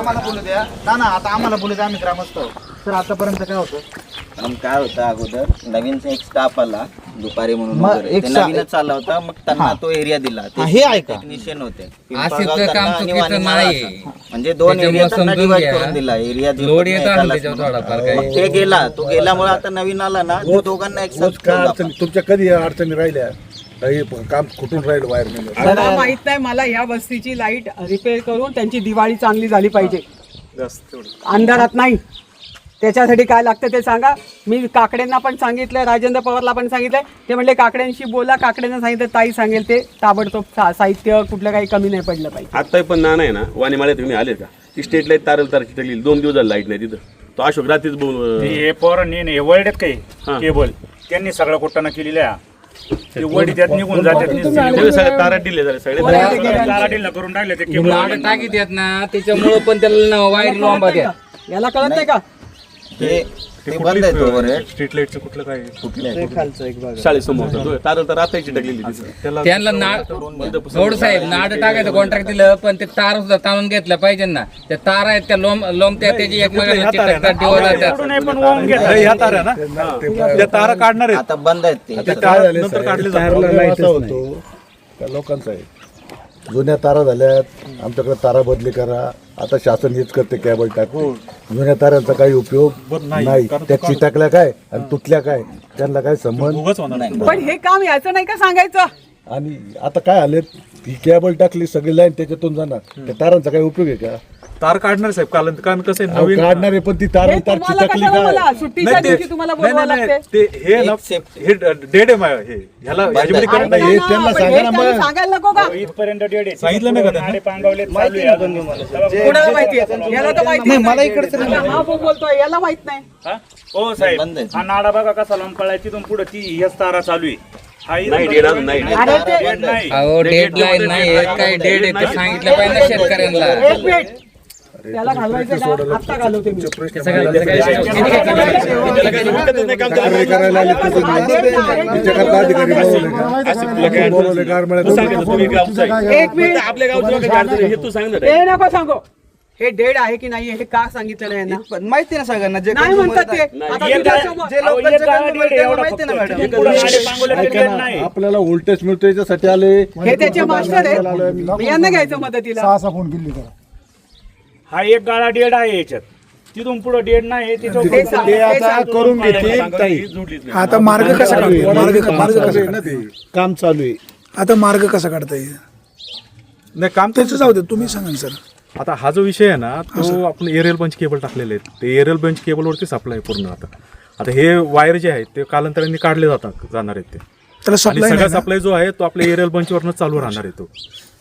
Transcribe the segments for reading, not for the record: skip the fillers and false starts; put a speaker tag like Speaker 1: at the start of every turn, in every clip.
Speaker 1: आम्हाला बोलू द्या ना आता आम्हाला बोलू द्या, आम्ही ग्रामस्थ आहोत. तर आतापर्यंत काय होतं?
Speaker 2: मग काय होतं अगोदर नवीन एक स्टाफ आला दुपारी म्हणून
Speaker 1: मग
Speaker 2: वगैरे.
Speaker 1: एक
Speaker 2: ते नवीनच आला होता, मग त्यांना तो एरिया दिला. ते
Speaker 1: हे ऐका.
Speaker 2: टेक्निशियन होते
Speaker 3: असं काम चुकीचं नाही.
Speaker 2: म्हणजे दोन एरिया त्यांना डिवाइड करून दिला. एरिया
Speaker 3: लोड येत आहे त्याच्यावर थोडाफार काही.
Speaker 2: ते गेला, तो गेल्यामुळे आता नवीन आला ना, तो दोघांना एक साथ
Speaker 4: काय अडचणी तुमच्या कधी अडचणी राहिल्या? काही काम कुठून राहील वायरमॅन?
Speaker 5: मला माहित नाही, मला ह्या वस्तीची लाईट रिपेअर करून त्यांची दिवाळी चांगली झाली पाहिजे, अंधारात नाही. त्याच्यासाठी काय लागतं ते सांगा. मी काकड्यांना पण सांगितलं, राजेंद्र पवारला पण सांगितलं. ते म्हणले काकड्यांशी बोला. काकड्यांना सांगितलं ताई सांगेल ते ताबडतोब साहित्य कुठलं काही कमी नाही पडलं पाहिजे.
Speaker 6: आता पण ना आहे ना वाणीमाळे तुम्ही आले का? ती स्टेट लाईट तारची टाकली 2 दिवस झाले, लाईट नाही तिथं. तो अशोक रात्रीच बोल
Speaker 7: हे पोरांनी वळडेत काही केबल त्यांनी सगळं कुठं केलेलं आहे. ते वडी त्यात निघून जातात,
Speaker 6: सगळे तारा दिले झाले सगळे
Speaker 7: तारा ढिल्ला करून टाकले ते केबल.
Speaker 3: लाड टाकीत येत ना त्याच्यामुळं पण त्याला वायर लांबा द्या.
Speaker 5: याला कळत नाही का?
Speaker 2: ते बंद आहे तो
Speaker 6: स्ट्रीट लाईटचं कुठलं काय शाळेसमोर तारा तर रात्रीची टाकलेली त्याला
Speaker 3: त्यांना गौड साहेब नाड टाकायचं कॉन्ट्रॅक्ट दिलं, पण ते तार सुद्धा ताणून घेतलं पाहिजे ना. त्या तार आहेत त्या लोंबत्या त्याची एकमेकांना चिटकतात, डिवोर जातात.
Speaker 7: पण वाहून घेतात.
Speaker 6: ह्या तारा ना त्या तारा काढणार आहेत.
Speaker 2: आता बंद आहेत ते.
Speaker 6: नंतर काढले
Speaker 4: होतो त्या लोकांचा आहे. जुन्या तारा झाल्यात, आमच्याकडे तारा बदली करा. आता शासन हेच करते, कॅबल टाकते. जुन्या तारांचा काही उपयोग नाही. त्या चिटकल्या काय आणि तुटल्या काय, त्यांना काय संबंध.
Speaker 5: पण हे काम याचं नाही का सांगायचं?
Speaker 4: आणि आता काय आले, ही कॅबल टाकली सगळी लाईन त्याच्यातून जाणार. त्या तारांचा काही उपयोग आहे का?
Speaker 6: तार काढणार साहेब कारण कसं आहे
Speaker 4: अहो, काढणार आहे, पण ती तार
Speaker 5: हे
Speaker 4: तार
Speaker 5: तुम्हाला
Speaker 4: चिटकली
Speaker 5: कशाला
Speaker 4: काय?
Speaker 5: बोला? सुट्टीच्या दिवशी तुम्हाला बोलवावं लागते.
Speaker 6: ते हे डेड आहे हे ह्याला ह्याच्यामध्ये करत नाही.
Speaker 4: हे त्यांना
Speaker 5: पण
Speaker 4: सांगा
Speaker 5: हे
Speaker 4: ना
Speaker 5: त्यांना
Speaker 4: मग.
Speaker 5: सांगायला नको का?
Speaker 7: इथपर्यंत डेड आहे.
Speaker 6: सांगितलं नाही का त्यांना?
Speaker 7: नाडे पांगवले चालू आहे अजून.
Speaker 5: कोणाला माहिती आहे? याला तर माहिती
Speaker 1: नाही, मला इकडचं
Speaker 5: आता हा फोन बोलतोय याला माहित नाही.
Speaker 7: हा? हो साहेब, हा नाडा बघा कसा लांब कळायची. तिथून पुढे ती हेच तारा चालू आहे. हा
Speaker 6: नाही डेड अजून नाही.
Speaker 5: अरे ते
Speaker 7: डेड नाही.
Speaker 3: अहो डेड लाईन नाही, काय डेड आहे ते सांगितलं पाहिजे ना शेतकऱ्यांना.
Speaker 5: एक मिनिट. त्याला घालवायचं का? आत्ता घालवते मी.
Speaker 4: कारवाई करायला आले तर तिच्याकडे अधिकारी बोलवले
Speaker 5: एक मिनिट.
Speaker 6: आपल्या गावचं हे तू सांग ना.
Speaker 5: ते नको सांगू. हे डेड आहे की नाही हे का सांगितलं नाही यांना?
Speaker 1: पण माहिती ना सगळ्यांना, जे
Speaker 5: नाही म्हणतात ते. आता तुझ्यासमोर-
Speaker 1: जे लोकांचं काम आहे त्यांना माहिती ना मॅडम.
Speaker 7: नाडे पांगवले तरी डेड नाही.
Speaker 4: आपल्याला व्होल्टेज मिळतो याच्यासाठी आले.
Speaker 5: हे त्याचे मास्टर आहेत, यांना घ्यायचं मदतीला.
Speaker 7: हा एक गाळा डेड आहे याच्यात. तिथून पुढे डेड नाही.
Speaker 5: ते सांग- ते सांग.
Speaker 4: करून घेतील.
Speaker 8: आता मार्ग कसा काढतो? मार्ग कसा
Speaker 4: ना ते काम चालू आहे.
Speaker 8: आता मार्ग कसा काढता येईल?
Speaker 6: नाही काम
Speaker 8: त्याचं जाऊ दे, तुम्ही सांगा ना सर.
Speaker 6: आता हा जो विषय आहे ना, तो आपण एरियल बंच केबल टाकलेले आहेत. ते एरियल बंच केबलवरती सप्लाय पूर्ण. आता हे वायर जे आहेत ते कालांतराने काढले जाणार आहेत ते.
Speaker 8: त्याला
Speaker 6: आणि
Speaker 8: सप्लाय
Speaker 6: सगळा सप्लाय जो आहे तो आपल्या एरियल बंचवरच चालू राहणार आहे तो.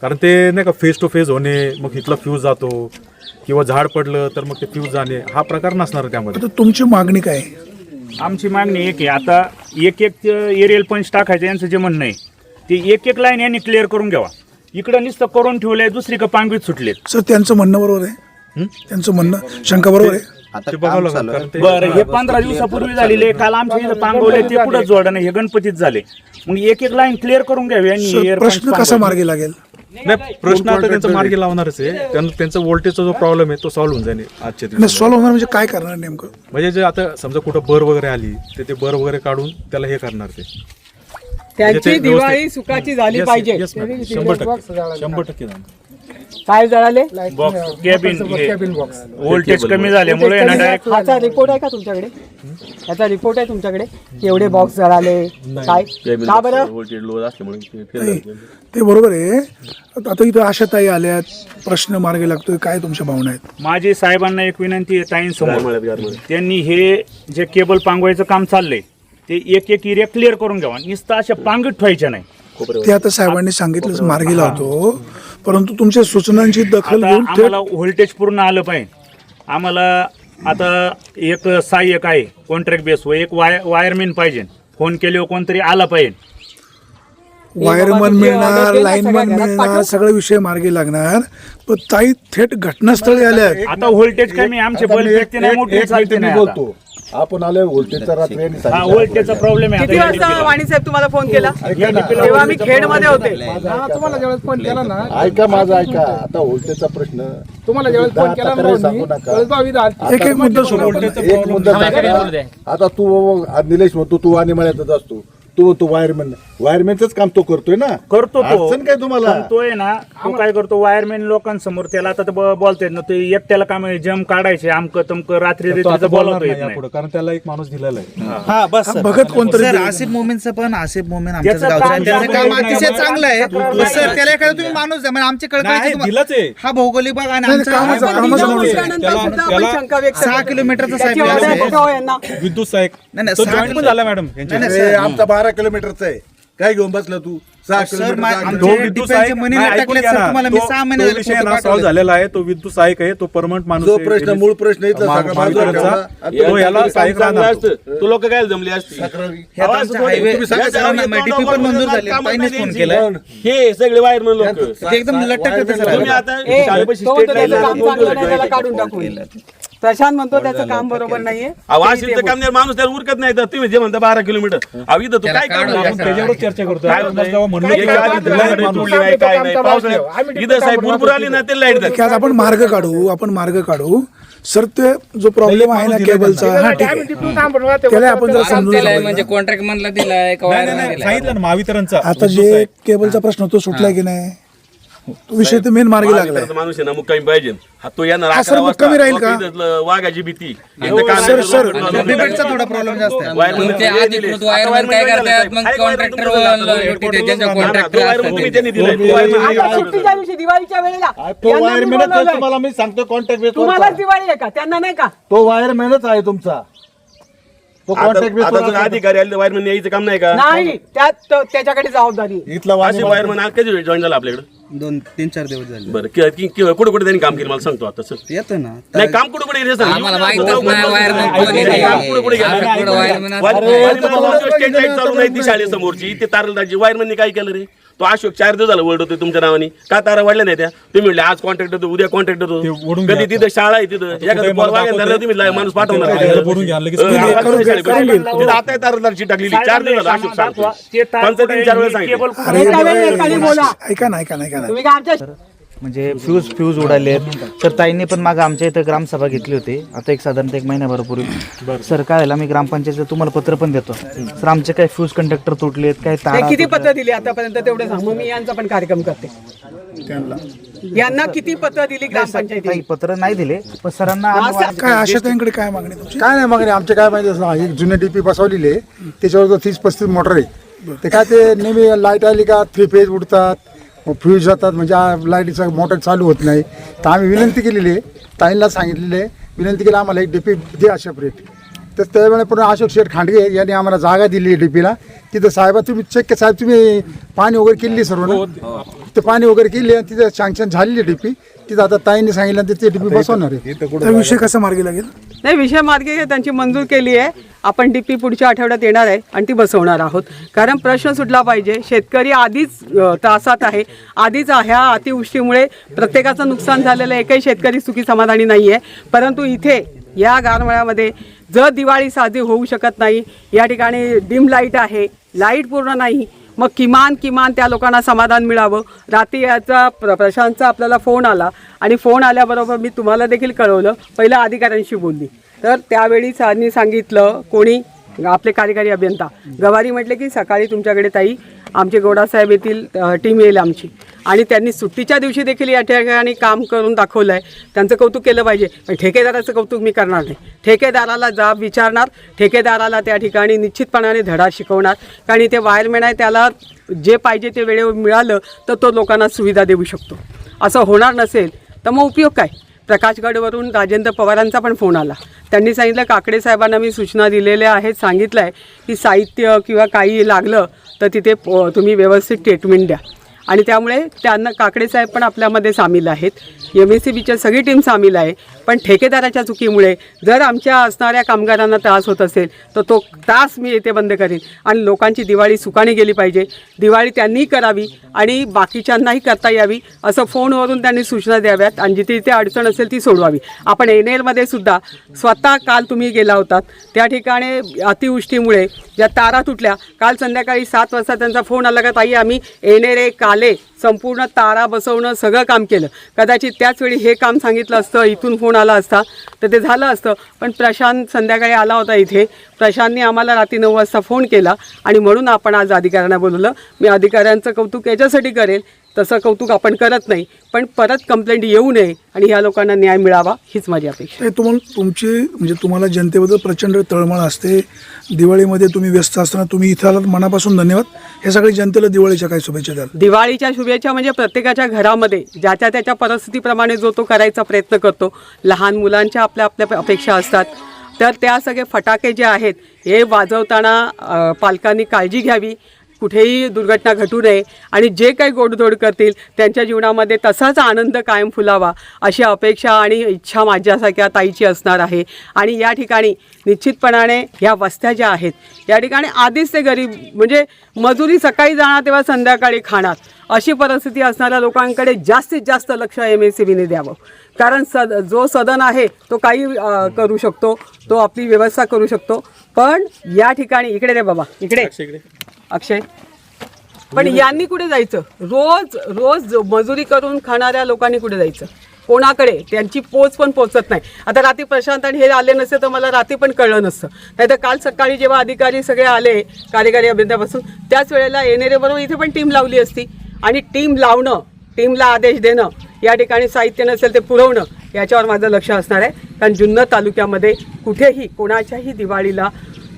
Speaker 6: कारण ते नाही का फेस टू फेस होणे, मग इथला फ्यूज जातो किंवा झाड पडलं तर मग ते फ्यूज जाणे, हा प्रकार नसणार त्यामध्ये.
Speaker 8: आता तुमची मागणी काय आहे?
Speaker 7: आमची मागणी एक आहे. आता एक एरियल पंच टाकायचं यांचं जे म्हणणं आहे ते एक लाईन यांनी क्लिअर करून घ्यावा. इकडं नुसतं करून ठेवलंय, दुसरी का पांगवीत सुटलेत.
Speaker 8: सर त्यांचं म्हणणं बरोबर आहे? त्यांचं म्हणणं शंका बरोबर आहे?
Speaker 2: आता
Speaker 6: ते बघावं
Speaker 2: काम
Speaker 6: लागेल
Speaker 2: चालू आहे.
Speaker 6: कारण ते
Speaker 7: बरं, हे 15 दिवसापूर्वी झालेले. काल आमच्या इथं पांगवले ते पुढे जोडणं हे गणपतीत झाले. मग एक लाईन क्लिअर करून घ्यावी यांनी.
Speaker 8: सर,
Speaker 7: एअर
Speaker 8: प्रश्न कसा मार्गी लागेल?
Speaker 6: नाही प्रश्न आता त्यांचा मार्गी लावणारच आहे. त्यांचा व्होल्टेजचा जो प्रॉब्लेम आहे तो सॉल्व्ह होऊन जाईल आजच्या दिवशी.
Speaker 8: नाही, सॉल्व्ह होणार म्हणजे काय करणार नेमकं?
Speaker 6: म्हणजे जे आता समजा कुठं बर वगैरे आली तर ते बर वगैरे काढून त्याला हे करणार ते.
Speaker 5: त्यांची दिवाळी सुखाची झाली पाहिजे.
Speaker 6: 100%
Speaker 5: काय जळाले?
Speaker 7: बॉक्स कॅबिन व्होल्टेज कमी झाल्यामुळे ना डायरेक्ट
Speaker 5: ह्याचा रिपोर्ट आहे का तुमच्याकडे? ह्याचा रिपोर्ट आहे तुमच्याकडे? केवढे बॉक्स जळाले काय? का बरं?
Speaker 6: व्होल्टेज लो असल्यामुळे
Speaker 8: नाही, ते बरोबर आहे. आता इथं आशाताई आल्यात, प्रश्न मार्गी लागतोय. काय तुमच्या भावना आहेत?
Speaker 7: माझी साहेबांना एक विनंती आहे ताईंसमोर. त्यांनी हे जे केबल पांगवायचं काम चाललंय ते एक एरिया क्लिअर करून घ्यावा. नुसतं अशा पांगीत ठेवायच्या नाही.
Speaker 8: ते आता साहेबांनी सांगितलं मार्गी लावतो, परंतु तुमच्या सूचनांची दखल
Speaker 7: आता
Speaker 8: घेऊन
Speaker 7: आम्हाला व्होल्टेज पूर्ण आलं पाहिजे. आम्हाला आता एक सहाय्यक आहे कॉन्ट्रॅक्ट बेसवर, एक वायरमॅन पाहिजे. फोन केल्यावर कोणतरी आला पाहिजे.
Speaker 8: वायरमन मिळणार, लाईनमन मिळणार, सगळे विषय मार्गी लागणार. पण ताई थेट घटनास्थळी आल्या.
Speaker 7: आता व्होल्टेज कमी, आमचे बल्ब व्यक्ती नाही मोठे चालते
Speaker 4: मी
Speaker 7: नाही
Speaker 4: बोलतो. आपण आले व्होल्टेजचा रात्री यांनी
Speaker 7: हा
Speaker 4: सांगितलं.
Speaker 7: व्होल्टेजचा प्रॉब्लेम आहे
Speaker 5: किती
Speaker 7: आता या
Speaker 5: वाजता
Speaker 7: DP ला.
Speaker 5: वाणी साहेब तुम्हाला फोन केला
Speaker 4: ऐका ना.
Speaker 5: तेव्हा मी खेडमध्ये होते.
Speaker 8: तुम्हाला ज्यावेळेस फोन केला ना
Speaker 4: ऐका माझा ऐका आता व्होल्टेजचा प्रश्न
Speaker 8: तुम्हाला ज्यावेळेस फोन केला
Speaker 4: तक्रारी
Speaker 8: ना
Speaker 4: सांगू नका.
Speaker 8: आता एक मुद्दा सोडा आपण.
Speaker 4: एक मुद्दा सांगा. आता तू निलेश म्हणतो तू आणि मळ्यातच असतो तू वायरमॅनच काम तो करतोय ना.
Speaker 7: करतो तो
Speaker 4: अडचण काय तुम्हाला
Speaker 7: पण तो आहे ना तो काय करतो वायरमॅन लोकांसमोर त्याला आता बोलता येत ना ते एकट्याला काम आहे जम काढायचे आमक तमक रात्री
Speaker 6: आता बोलणार
Speaker 7: बोलवतो येत
Speaker 6: नाही
Speaker 7: नाही
Speaker 6: यापुढे, कारण त्याला एक माणूस दिलेला आहे.
Speaker 1: हा बस सर.
Speaker 8: भगत कोणतरी
Speaker 1: सर
Speaker 8: दिलं.
Speaker 1: आसिफ मोमीनचं पण आसिफ मोमीन आमच्याच
Speaker 7: त्याचं
Speaker 1: गावचं
Speaker 7: काम
Speaker 1: आहे. त्याचं काम
Speaker 7: चांगलं
Speaker 1: अतिशय
Speaker 7: आहे.
Speaker 1: चांगलं आहे पण सर त्याला एखादा तुम्ही माणूस द्या म्हणजे आमची
Speaker 6: नाही,
Speaker 1: कळकळीची
Speaker 6: दिलंच आहे.
Speaker 1: हा भौगोलिक भाग आणि
Speaker 8: नाही,
Speaker 1: आमचा
Speaker 8: कामाचं-
Speaker 1: हा-
Speaker 8: कामाचं
Speaker 5: तिथं
Speaker 8: माणूस आहे.
Speaker 5: पोहोचल्यानंतर सुद्धा आपण
Speaker 6: त्याला
Speaker 5: शंका व्यक्त
Speaker 1: 6
Speaker 5: करतो.
Speaker 1: किलोमीटरचा
Speaker 5: त्याची
Speaker 1: साहेब
Speaker 5: ऑर्डर
Speaker 1: आहे.
Speaker 5: बघावं यांना.
Speaker 6: विद्युत सहायक
Speaker 1: नाही, नाही,
Speaker 6: तो
Speaker 1: सहा
Speaker 6: जॉईन पण झाला मॅडम यांच्या.
Speaker 1: नाही,
Speaker 4: हे आमचा 12 किलोमीटरचा आहे. काय घेऊन बसला तू 6
Speaker 1: सर,
Speaker 4: किलोमीटर
Speaker 1: आमचे
Speaker 6: तो विद्युत
Speaker 1: डिफेन्सचे
Speaker 6: सहायक
Speaker 1: मनी
Speaker 6: नाही,
Speaker 1: टाकले
Speaker 6: ऐकून घ्या
Speaker 1: सर
Speaker 6: ना.
Speaker 1: तुम्हाला मी
Speaker 6: तो-
Speaker 1: 6
Speaker 6: तो
Speaker 1: महिने
Speaker 6: विषय ना सॉल्व्ह झालेला आहे. तो विद्युत सहायक आहे, तो परमनंट माणूस
Speaker 4: जो
Speaker 6: आहे.
Speaker 4: प्रश्न मूळ प्रश्न इथला सगळा बाजूला ठेवला.
Speaker 6: तो याला सहायक राहणार.
Speaker 9: तू लोक काय जमली असती
Speaker 1: हे आता आमचा हायवे डीपी पण मंजूर झाली ताईनेच फोन केलाय
Speaker 9: हे सगळे वायरमन लोक
Speaker 1: ते एकदम लटक येते सर
Speaker 9: तुम्ही आता
Speaker 5: ए,
Speaker 9: शाळेपाशी
Speaker 5: तो म्हणतो
Speaker 9: स्टेट
Speaker 5: त्याचं काम चांगलं नाही, त्याला
Speaker 9: लाईनला
Speaker 5: काढून टाकून. प्रशांत म्हणतो त्याचं काम बरोबर नाहीये
Speaker 9: वाशिमचं काम नाही, माणूस त्याला उरकत नाही तर तुम्ही जे म्हणता 12 किलोमीटर इथं तू काय
Speaker 3: काढून
Speaker 9: करणार?
Speaker 3: द्या.
Speaker 6: त्याच्यावरच चर्चा करतो.
Speaker 9: काय
Speaker 6: आपण जेव्हा म्हणलो
Speaker 9: एक
Speaker 6: की
Speaker 9: आधी तर लाईट तुटली नाही, काय नाही पावसाळ्यात इथं साहेब भरपूर आली ना ते लाईट
Speaker 8: की आज आपण मार्ग काढू सर. ते जो प्रॉब्लेम आहे ना केबलचा हा ठीक आहे त्याला आपण जर समजून
Speaker 3: दिलाय
Speaker 8: सांगू.
Speaker 3: म्हणजे कॉन्ट्रॅक्ट म्हणला दिलाय का
Speaker 6: नाही,
Speaker 3: वायर
Speaker 6: नाही,
Speaker 3: दिलाय?
Speaker 6: सांगितलं ना महावितरणचा
Speaker 8: आता जे केबलचा प्रश्न तो सुटलाय की नाही तो विषय तर मेन मार्गी लागलाय.
Speaker 9: महावितरणचा माणूस आहे ना मुक्कामी पाहिजे हा तो येणार
Speaker 8: हा, सर,
Speaker 9: 11 वाजता.
Speaker 8: मुक्कामी राहील का?
Speaker 9: इथलं वाघाची भीती
Speaker 1: डिबेटचा थोडा प्रॉब्लेम जास्त आहे.
Speaker 3: तुमचे अधिकृत वायरमॅन काय करतात मग कॉन्ट्रॅक्टर ज्यांचा कॉन्ट्रॅक्टर
Speaker 5: आता सुट्टीच्या दिवशी दिवाळीच्या वेळेला
Speaker 4: तो
Speaker 5: यांना मी
Speaker 4: वायरमॅनच आहे
Speaker 5: बोलवलंय.
Speaker 4: तुम्हाला मी सांगतो कॉन्टॅक्ट
Speaker 5: तुम्हालाच दिवाळी आहे का त्यांना नाही का?
Speaker 4: तो वायरमॅनच आहे तुमचा. तो कॉन्टॅक्ट
Speaker 9: आता जर अधिकारी आले वायरमन यायचं काम नाही का
Speaker 5: नाही त्याच्याकडे जबाबदारी आहे.
Speaker 4: इथला
Speaker 9: असे वायरमन कधी जॉईन झाला आपल्याकडे
Speaker 1: 2-3-4 दिवस झाले
Speaker 9: बरं कुठे कुठे त्यांनी काम केलं मला सांगतो आता सर
Speaker 1: येतो ना
Speaker 9: नाही काम कुठे कुठे गेले
Speaker 3: आम्हाला माहितच नाही वायरमॅन कोण आहे.
Speaker 9: काम कुठे कुठे
Speaker 3: आम्ही
Speaker 9: गेले
Speaker 3: पुढं वायरमॅन असतो.
Speaker 9: स्टेट लाईट चालू नाही ती शाळेसमोरची ते तारलदारची वायरमननी काय केलं रे तो अशोक 4 दिवस झाला वर्ल्ड होते तुमच्या नावाने का तारा वाढल्या नाही त्या तुम्ही म्हणले आज कॉन्ट्रॅक्ट होतो उद्या कॉन्ट्रॅक्ट
Speaker 6: ते
Speaker 9: होतो
Speaker 6: ओढून
Speaker 9: कधी
Speaker 6: घ्या
Speaker 9: तिथं शाळा आहे तिथं एखादं बॉल वागायला धरलं तुम्ही माणूस पाठवणार
Speaker 6: ते बोलून घ्या लगेच.
Speaker 9: तिथं आता तारलदारची टाकलेली 4 दिवस झाला अशोक सांगतो पंचायतीने 4 वेळा सांगितलं
Speaker 8: अरे
Speaker 5: एका वेळी एकाने बोला.
Speaker 8: ऐका ना ऐका ना ऐका ना
Speaker 5: तुम्ही काय आमच्या
Speaker 1: म्हणजे फ्यूज उडाले तर ताईंनी पण मागं आमच्या इथं ग्रामसभा घेतली होती आता साधारणतः 1 महिन्याभरापूर्वी सर काय झालं मी ग्रामपंचायतचं तुम्हाला पत्र पण देतो सर आमचे काही फ्यूज कंडक्टर तुटलेत काय
Speaker 5: नाही, किती पत्र दिली आतापर्यंत तेवढे सांग मग मी यांचा पण कार्यक्रम करते यांना किती पत्र दिली ग्रामपंचायती
Speaker 1: काही पत्र नाही दिले पण सरांना आम्ही
Speaker 5: असं-
Speaker 8: काय आशाताईंकडे काय मागणी तुमची?
Speaker 10: काय नाही मागणी आमचे काय माहिती असं एक जुने डीपी बसवलेली आहे त्याच्यावर जो 30-35 मोटर आहे ते काय ते नेहमी लाईट आली का 3 फेज उडतात फ्यूज जातात म्हणजे लाईटीचा मोटर चालू होत नाही तर आम्ही विनंती केलेली आहे ताईंना सांगितलेली आहे विनंती केली आम्हाला एक डीपी द्या सेपरेट तर त्यावेळेला पुन्हा अशोक शेठ खांडगे यांनी आम्हाला जागा दिली आहे डीपीला तिथं साहेबा तुम्ही चेक साहेब तुम्ही पाणी वगैरे केली सर्व ना ते पाणी वगैरे केली आणि तिथं सँक्शन झालेली डीपी तिथं आता ताईंनी सांगितलं ते डीपी बसवणार आहे
Speaker 8: त्या विषय कसा मार्गी लागेल?
Speaker 5: नाही विषय मार्गे त्यांची मंजूर केली आहे आपण डीपी पुढच्या आठवड्यात येणार आहे आणि ती बसवणार आहोत कारण प्रश्न सुटला पाहिजे शेतकरी आधीच त्रासात आहे आधीच ह्या अतिवृष्टीमुळे प्रत्येकाचं नुकसान झालेलं आहे एकही शेतकरी सुखी समाधानी नाही आहे परंतु इथे या गारमळ्यामध्ये जर दिवाळी साजरी होऊ शकत नाही या ठिकाणी डिम लाईट आहे लाईट पूर्ण नाही मग किमान त्या लोकांना समाधान मिळावं रात्री याचा प्रशांतचा आपल्याला फोन आला आणि फोन आल्याबरोबर मी तुम्हाला देखील कळवलं पहिलं अधिकाऱ्यांशी बोलली तर त्यावेळी सरांनी सांगितलं कोणी आपले कार्यकारी अभियंता गवारी म्हटले की सकाळी तुमच्याकडे ताई आमचे गौडासाहेब येथील टीम येईल आमची आणि त्यांनी सुट्टीच्या दिवशी देखील या ठिकाणी काम करून दाखवलं आहे त्यांचं कौतुक केलं पाहिजे पण ठेकेदाराचं कौतुक मी करणार नाही ठेकेदाराला जाब विचारणार ठेकेदाराला त्या ठिकाणी निश्चितपणाने धडा शिकवणार कारण इथे वायरमॅन आहे त्याला जे पाहिजे ते वेळेवर मिळालं तर तो लोकांना सुविधा देऊ शकतो असं होणार नसेल तर मग उपयोग काय प्रकाशगडवरून राजेंद्र पवारांचा पण फोन आला त्यांनी सांगितलं काकडे साहेबांना मी सूचना दिलेल्या आहेत सांगितलं आहे की साहित्य किंवा काही लागलं तर तिथे तुम्ही व्यवस्थित ट्रीटमेंट द्या आणि त्यामुळे त्यांना काकडे साहेब पण आपल्यामध्ये सामील आहेत, MSCBची सगळी टीम सामील आहे. पण ठेकेदाराच्या चुकीमुळे जर आमच्या असणाऱ्या कामगारांना त्रास होत असेल तर तो त्रास मी येथे बंद करीन आणि लोकांची दिवाळी सुखाने गेली पाहिजे, दिवाळी त्यांनीही करावी आणि बाकीच्यांनाही करता यावी असं फोनवरून त्यांनी सूचना द्याव्यात आणि जिथे जिथे अडचण असेल ती सोडवावी. आपण एनेरमध्ये सुद्धा स्वतः काल तुम्ही गेला होतात, त्या ठिकाणी अतिवृष्टीमुळे ज्या तारा तुटल्या, काल संध्याकाळी 7 वाजता त्यांचा फोन आला का ताई आम्ही एनेरे काले संपूर्ण तारा बसवणं सगळं काम केलं. कदाचित त्याच वेळी हे काम सांगितलं असतं, इथून फोन आला असता तर ते झालं असतं. पण प्रशांत संध्याकाळी आला होता इथे, प्रशांतने आम्हाला रात्री 9 वाजता फोन केला आणि म्हणून आपण आज अधिकाऱ्यांना बोलवलं. मी अधिकाऱ्यांचं कौतुक याच्यासाठी करेल, तसं कौतुक आपण करत नाही, पण परत कंप्लेंट येऊ नये आणि ह्या लोकांना न्याय मिळावा हीच माझी अपेक्षा.
Speaker 8: तुम्हाला जनतेबद्दल प्रचंड तळमळ असते, दिवाळीमध्ये तुम्ही व्यस्त असताना तुम्ही इथं आलात, मनापासून धन्यवाद. हे सगळे जनतेला दिवाळीच्या काय शुभेच्छा द्याल?
Speaker 5: दिवाळीच्या शुभेच्छा म्हणजे प्रत्येकाच्या घरामध्ये ज्याच्या त्याच्या परिस्थितीप्रमाणे जो तो करायचा प्रयत्न करतो. लहान मुलांच्या आपल्या आपल्या अपेक्षा असतात, तर त्या सगळे फटाके जे आहेत हे वाजवताना पालकांनी काळजी घ्यावी, कुठेही दुर्घटना घटू नये आणि जे काही गोडधोड करतील त्यांच्या जीवनामध्ये तसाच आनंद कायम फुलावा अशी अपेक्षा आणि इच्छा माझ्यासारख्या ताईची असणार आहे. आणि या ठिकाणी निश्चितपणाने ह्या वस्त्या ज्या आहेत या ठिकाणी आधीच ते गरीब म्हणजे मजुरी सकाळी जाणार तेव्हा संध्याकाळी खाणार अशी परिस्थिती असणाऱ्या लोकांकडे जास्तीत जास्त लक्ष MSCBने द्यावं. कारण जो सदन आहे तो काही करू शकतो, तो आपली व्यवस्था करू शकतो, पण या ठिकाणी इकडे रे बाबा, इकडे अक्षय, पण यांनी कुठे जायचं? रोज रोज मजुरी करून खाणाऱ्या लोकांनी कुठे जायचं? कोणाकडे? त्यांची पोच पण पोचत नाही. आता रात्री प्रशांत आणि हे आले नसते तर मला रात्री पण कळलं नसतं. नाही तर काल सकाळी जेव्हा अधिकारी सगळे आले कार्यकारी अभियंत्यापासून त्याच वेळेला येणेरेबरोबर इथे पण टीम लावली असती आणि टीम लावणं, टीमला आदेश देणं, या ठिकाणी साहित्य नसेल ते पुरवणं याच्यावर माझं लक्ष असणार आहे. कारण जुन्नर तालुक्यामध्ये कुठेही कोणाच्याही दिवाळीला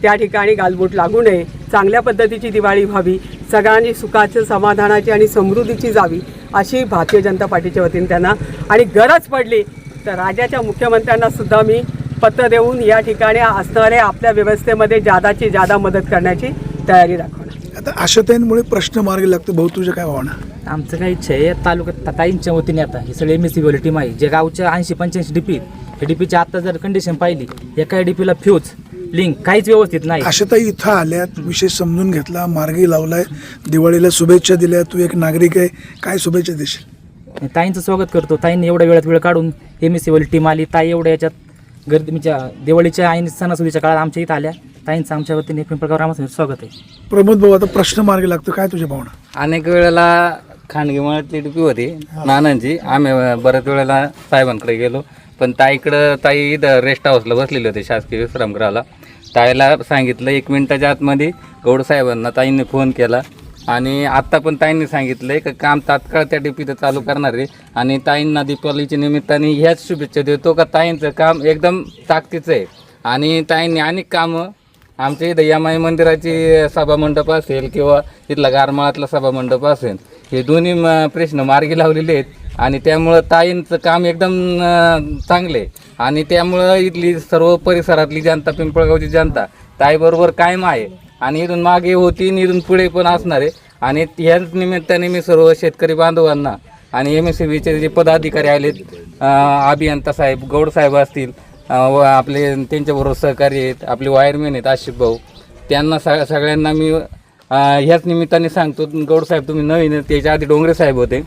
Speaker 5: त्या ठिकाणी गालबोट लागू नये, चांगल्या पद्धतीची दिवाळी व्हावी, सगळ्यांनी सुखाचं समाधानाची आणि समृद्धीची जावी अशी भारतीय जनता पार्टीच्या वतीने त्यांना आणि गरज पडली तर राज्याच्या मुख्यमंत्र्यांना सुद्धा मी पत्र देऊन या ठिकाणी असणाऱ्या आपल्या व्यवस्थेमध्ये जादाची जादा मदत करण्याची तयारी दाखवणार.
Speaker 8: आता आशाताईंमुळे प्रश्न मार्गी लागतो, भाऊ तुझ्या काय भावना?
Speaker 11: आमचं काय इच्छा आहे तालुक्यात ताईंच्या वतीने आता ही सगळी MSCB टीम आहे जे गावच्या 80-85 DP हे DPची आता जर कंडिशन पाहिली एका DPला फ्यूज लिंक काहीच व्यवस्थित नाही.
Speaker 8: आशाताई इथं आल्यात, विषय समजून घेतला, मार्गी लावलाय, दिवाळीला शुभेच्छा दिल्या, तू एक नागरिक आहे, काय शुभेच्छा देशील?
Speaker 11: ताईंचं स्वागत करतो. ताईंनी एवढ्या वेळात वेळ काढून MSCB टीम आली, ताई एवढ्या याच्यात गर्दीच्या दिवाळीच्या आणि सणासुदीच्या काळात आमच्या इथं आल्या, ताईंचं आमच्या वतीने प्रकार आमचं स्वागत आहे.
Speaker 8: प्रमोद भाऊ, आता प्रश्न मार्गी लागतो, काय तुझ्या भावना?
Speaker 3: अनेक वेळेला खांडगीमळ्यातली DP होती नानांची, आम्ही बऱ्याच वेळेला साहेबांकडे गेलो, पण ताई इथं रेस्ट हाऊसला बसलेले होते शासकीय विश्रामगृहाला. ताईला सांगितलं 1 मिनिटाच्या आतमध्ये गौड साहेबांना ताईंनी फोन केला आणि आत्ता पण ताईंनी सांगितलं की काम तात्काळ त्या DPचं चालू करणार आहे. आणि ताईंना दीपावलीच्या निमित्ताने ह्याच शुभेच्छा देतो का ताईंचं काम एकदम ताकदीचं आहे आणि ताईंनी अनेक कामं आमच्या इथं यमाई मंदिराची सभामंडप असेल किंवा इथला गारमाळातला सभामंडप असेल हे दोन्ही प्रश्न मार्गी लावलेले आहेत आणि त्यामुळं ताईंचं काम एकदम चांगले आणि त्यामुळं इथली सर्व परिसरातली जनता, पिंपळगावची जनता ताईबरोबर कायम आहे आणि इथून मागे होती आणि इथून पुढे पण असणार आहे. आणि ह्याच निमित्ताने मी सर्व शेतकरी बांधवांना आणि MSCBचे जे पदाधिकारी आलेत, अभियंता साहेब, गौड साहेब असतील, व आपले त्यांच्याबरोबर सहकारी आहेत, आपले वायरमॅन आहेत आशिफ भाऊ, त्यांना सगळ्यांना मी ह्याच निमित्ताने सांगतो. गौड साहेब तुम्ही नवीन, त्याच्या आधी डोंगरे साहेब होते,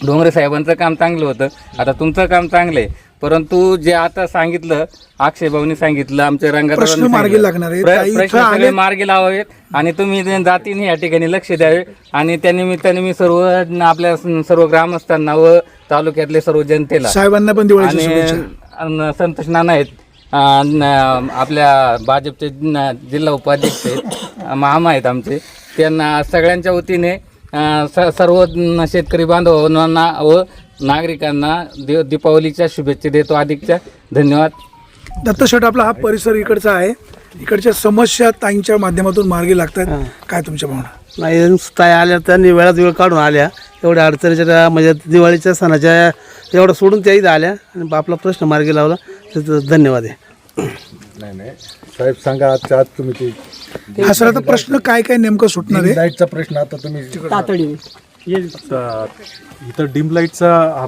Speaker 3: डोंगरे साहेबांचं काम चांगलं होतं, आता तुमचं काम चांगलं आहे. परंतु जे आता सांगितलं अक्षय भाऊनी सांगितलं, आमच्या रंगात
Speaker 8: प्रश्न मार्गी लागणार आहे,
Speaker 3: प्रश्न सगळे मार्गी लावावेत आणि तुम्ही जातीने या ठिकाणी लक्ष द्यावे. आणि त्या निमित्ताने मी सर्व आपल्या सर्व ग्रामस्थांना व तालुक्यातले सर्व जनतेला,
Speaker 8: साहेबांना पण दिवाळीच्या शुभेच्छा.
Speaker 3: आणि संतोष नाना आहेत, आपल्या भाजपचे जिल्हा उपाध्यक्ष आहेत, मामा आहेत आमचे, त्यांना सगळ्यांच्या वतीने सर्व शेतकरी बांधवांना व नागरिकांना दीपावलीच्या शुभेच्छा देतो, अधिकच्या. धन्यवाद.
Speaker 8: दत्तशेठ, आपला हा परिसर इकडचा आहे, इकडच्या समस्या ताईंच्या माध्यमातून मार्गी लागतात, काय तुमच्या भावना?
Speaker 12: नाही, ताई आल्या त्यांनी वेळात वेळ काढून आल्या, एवढ्या अडचणीच्या म्हणजे दिवाळीच्या सणाच्या एवढं सोडून त्या इथं आल्या आणि आपला प्रश्न मार्गी लावला, त्याचं धन्यवाद आहे.
Speaker 4: नाही साहेब, सांगा आजच्या आज तुम्ही
Speaker 8: हा सर, आता प्रश्न काय काय नेमकं सुटणार आहे?
Speaker 4: लाईटचा प्रश्न आता तुम्ही
Speaker 5: तातडीने
Speaker 6: तर इथं डिम लाईटचा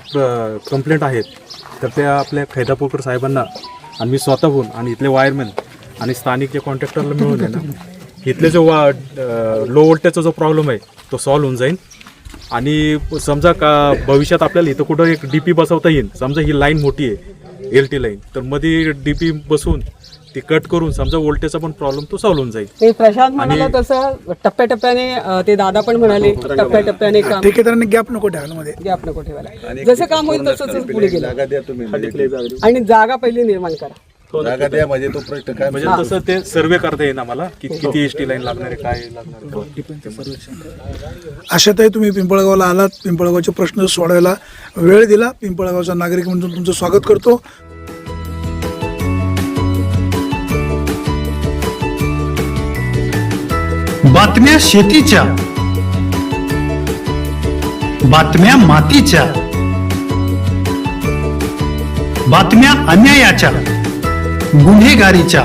Speaker 6: कंप्लेंट आहेत तर त्या आपल्या खैदापूरकर साहेबांना आणि मी स्वतःहून आणि इथले वायरमॅन आणि स्थानिक जे कॉन्ट्रॅक्टरला मिळून आहे ना, इथले जो लो व्होल्टेजचा जो प्रॉब्लेम आहे तो सॉल्व्ह होऊन जाईल. आणि समजा का भविष्यात आपल्याला इथं कुठं एक DP बसवता येईल, समजा ही लाईन मोठी आहे LT लाईन, तर मध्ये DP बसवून ती कट करून समजा व्होल्टेजचा पण प्रॉब्लेम तो सॉल्व्ह होऊन जाईल.
Speaker 5: ते प्रशांत म्हणाला तसं टप्प्याटप्प्याने ते दादा पण म्हणाले टप्प्याटप्प्याने काम
Speaker 8: ठेकेदारांनी गॅप नको ठेवायला मध्ये.
Speaker 5: गॅप नको ठेवायला. जसं काम होईल तसंच पुढे गेलं.
Speaker 4: जागा द्या तुम्ही,
Speaker 5: आणि जागा पहिली निर्माण करा.
Speaker 4: जागा द्या म्हणजे तो प्रश्न काय
Speaker 6: म्हणजे तसं ते सर्वे करता येईल आम्हाला की किती ST लाईन लागणार आहे, काय लागणार आहे.
Speaker 8: आशाताई तुम्ही पिंपळगावला आलात, पिंपळगावचे प्रश्न सोडायला वेळ दिला. पिंपळगावचा नागरिक म्हणून तुमचं स्वागत करतो.
Speaker 13: बातम्या शेतीच्या, बातम्या मातीच्या, बातम्या अन्यायाच्या, गुन्हेगारीच्या,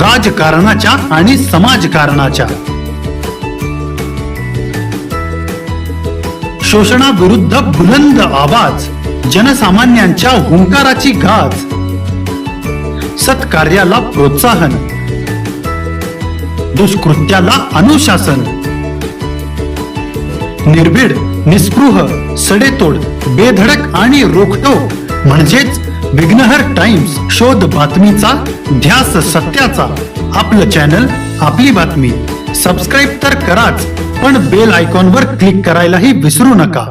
Speaker 13: राजकारणाच्या आणि समाजकारणाच्या, शोषणाविरुद्ध बुलंद आवाज, जनसामान्यांच्या हुंकाराची गाज, सत्कार्याला प्रोत्साहन, दुष्कृत्याला अनुशासन, निर्भीड, निस्पृह, सडेतोड, बेधडक आणि रोखटोक म्हणजेच विघ्नहर टाइम्स. शोध बातमीचा, ध्यास सत्याचा. आपलं चॅनल, आपली बातमी. सबस्क्राईब तर कराच, पण बेल आयकॉनवर क्लिक करायलाही विसरू नका.